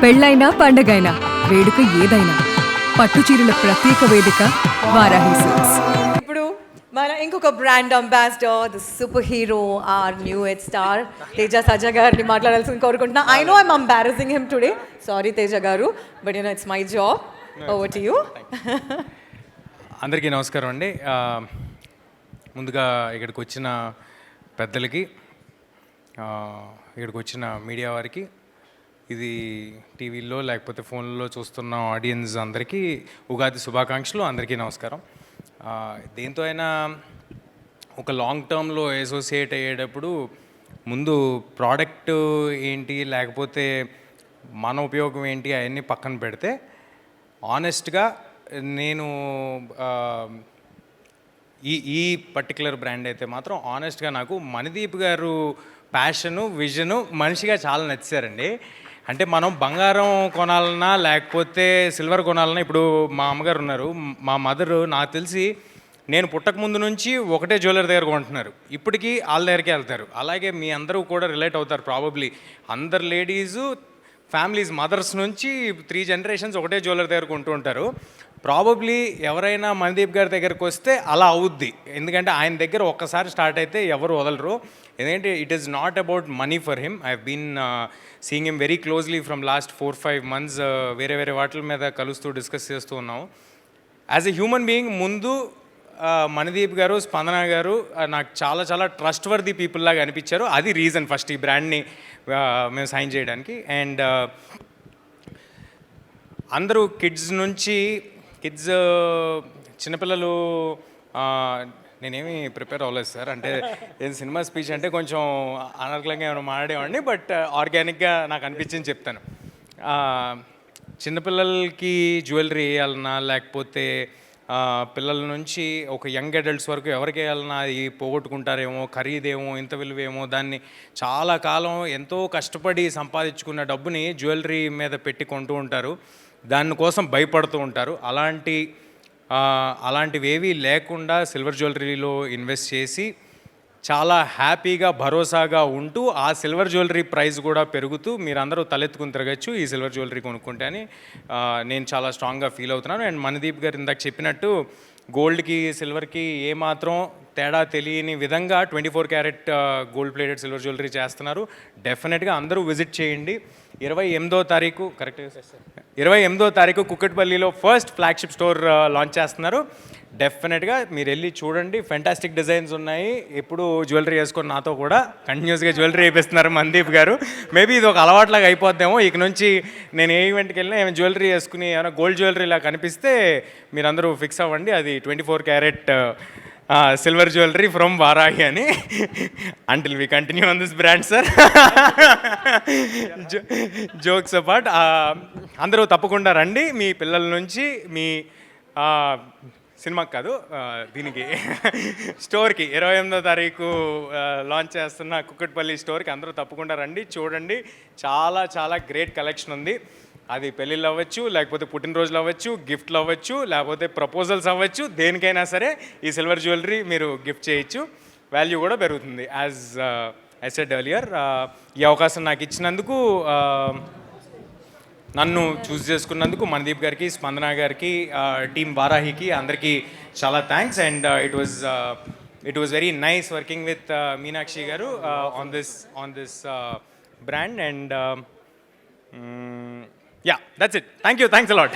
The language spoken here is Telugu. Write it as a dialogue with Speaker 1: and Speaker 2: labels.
Speaker 1: పెళ్ళైనా పండగైనా వేడుక ఏదైనా పట్టు చీరల ప్రత్యేక వేదిక వారాహి సిల్క్స్.
Speaker 2: ఇప్పుడు మన ఇంకొక brand ambassador the super hero or new ed star Teja Sajja గారిని మాట్లాడాల్సింది కోరుకుంటున్నా. I know I'm embarrassing him today, sorry Teja garu, but it's my job. Over to you.
Speaker 3: అందరికీ నమస్కారం అండి. ముందుగా ఇక్కడికి వచ్చిన పెద్దలకి, ఇక్కడికి వచ్చిన మీడియా వారికి, ఇది టీవీలో లేకపోతే ఫోన్లో చూస్తున్న ఆడియన్స్ అందరికీ ఉగాది శుభాకాంక్షలు. అందరికీ నమస్కారం. దేంతో అయినా ఒక లాంగ్ టర్మ్లో అసోసియేట్ అయ్యేటప్పుడు ముందు ప్రోడక్ట్ ఏంటి లేకపోతే మన ఉపయోగం ఏంటి అవన్నీ పక్కన పెడితే ఆనెస్ట్గా నేను ఈ పర్టికులర్ బ్రాండ్ అయితే మాత్రం ఆనెస్ట్గా నాకు మణిదీప్ గారు ప్యాషను, విజను మనిషిగా చాలా నచ్చారండి. అంటే మనం బంగారం కొనాలన్నా లేకపోతే సిల్వర్ కొనాలన్నా, ఇప్పుడు మా అమ్మగారు ఉన్నారు, మా మదరు నాకు తెలిసి నేను పుట్టకముందు నుంచి ఒకటే జ్యువెలరీ దగ్గర కొంటున్నారు, ఇప్పటికీ వాళ్ళ దగ్గరికి వెళ్తారు. అలాగే మీ అందరూ కూడా రిలేట్ అవుతారు ప్రాబబ్లీ. అందరు లేడీసు ఫ్యామిలీస్ మదర్స్ నుంచి 3 జనరేషన్స్ ఒకటే జ్యువెలరీ దగ్గర కొంటూ ఉంటారు. ప్రాబబ్లీ ఎవరైనా మణిదీప్ గారి దగ్గరికి వస్తే అలా అవుద్ది, ఎందుకంటే ఆయన దగ్గర ఒక్కసారి స్టార్ట్ అయితే ఎవరు వదలరు. ఎందుకంటే it is not about money for him. I been seeing him very closely from last 4-5 months. వేరే వేరే వాటి మీద కలుస్తూ డిస్కస్ చేస్తూ ఉన్నాము. యాజ్ ఎ హ్యూమన్ బీయింగ్ ముందు మణిదీప్ గారు, స్పందన గారు నాకు చాలా చాలా ట్రస్ట్ వర్ది పీపుల్ లాగా అనిపించారు. అది రీజన్ ఫస్ట్ ఈ బ్రాండ్ని మేము సైన్ చేయడానికి. అండ్ అందరూ కిడ్స్ చిన్నపిల్లలు, నేనేమి ప్రిపేర్ అవ్వలేదు సార్. అంటే ఏది సినిమా స్పీచ్ అంటే కొంచెం అనర్గళంగా ఏమైనా మాట్లాడేవాడిని, బట్ ఆర్గానిక్గా నాకు అనిపించింది చెప్తాను. చిన్నపిల్లలకి జ్యువెలరీ వేయాలన్నా లేకపోతే పిల్లల నుంచి ఒక యంగ్ అడల్ట్స్ వరకు ఎవరికి వేయాలన్నా అది పోగొట్టుకుంటారేమో, ఖరీదేమో, ఇంత విలువేమో, దాన్ని చాలా కాలం ఎంతో కష్టపడి సంపాదించుకున్న డబ్బుని జ్యువెలరీ మీద పెట్టి కొంటూ ఉంటారు, దానికోసం భయపడుతూ ఉంటారు. అలాంటివేవీ లేకుండా సిల్వర్ జ్యువెలరీలో ఇన్వెస్ట్ చేసి చాలా హ్యాపీగా భరోసాగా ఉంటూ ఆ సిల్వర్ జ్యువెలరీ ప్రైస్ కూడా పెరుగుతూ మీరందరూ తలెత్తుకుని తిరగచ్చు ఈ సిల్వర్ జ్యువెలరీ కొనుక్కుంటే అని నేను చాలా స్ట్రాంగ్గా ఫీల్ అవుతున్నాను. అండ్ మణిదీప్ గారు ఇందాక చెప్పినట్టు గోల్డ్కి సిల్వర్కి ఏమాత్రం తేడా తెలియని విధంగా 24 carat gold plated silver jewellery చేస్తున్నారు. డెఫినెట్గా అందరూ విజిట్ చేయండి. 28వ తారీఖు కరెక్ట్గా 28వ తారీఖు కుక్కట్పల్లిలో ఫస్ట్ ఫ్లాగ్షిప్ స్టోర్ లాంచ్ చేస్తున్నారు. డెఫినెట్గా మీరు వెళ్ళి చూడండి. ఫెంటాస్టిక్ డిజైన్స్ ఉన్నాయి. ఎప్పుడు జ్యువెలరీ వేసుకొని నాతో కూడా కంటిన్యూస్గా జ్యువెలరీ వేపిస్తున్నారు మణిదీప్ గారు. మేబీ ఇది ఒక అలవాట్లాగా అయిపోద్దేమో. ఇక నుంచి నేను ఏ ఈవెంట్కి వెళ్ళినా ఏమైనా జ్యువెలరీ వేసుకుని ఏమైనా గోల్డ్ జ్యువెలరీలా కనిపిస్తే మీరందరూ ఫిక్స్ అవ్వండి, అది 24 carat silver jewellery from Varahi అని. Until we continue on this brand sir. Jokes apart, అందరూ తప్పకుండా రండి. మీ పిల్లల నుంచి మీ సినిమాకి కాదు, దీనికి స్టోర్కి 28వ తారీఖు లాంచ్ చేస్తున్న కుక్కట్పల్లి స్టోర్కి అందరూ తప్పకుండా రండి, చూడండి. చాలా చాలా గ్రేట్ కలెక్షన్ ఉంది. అది పెళ్ళిళ్ళు అవ్వచ్చు, లేకపోతే పుట్టినరోజులు అవ్వచ్చు, గిఫ్ట్లు అవ్వచ్చు, లేకపోతే ప్రపోజల్స్ అవ్వచ్చు, దేనికైనా సరే ఈ సిల్వర్ జ్యువెలరీ మీరు గిఫ్ట్ చేయొచ్చు. వాల్యూ కూడా పెరుగుతుంది. యాజ్ ఐ సెడ్ ఎర్లియర్, ఈ అవకాశం నాకు ఇచ్చినందుకు, నన్ను చూస్ చేసుకున్నందుకు మణిదీప్ గారికి, స్పందన గారికి, టీమ్ వారాహికి అందరికీ చాలా thanks. And it was very nice working with Meenakshi garu on this brand. And yeah, that's it. Thank you. Thanks a lot.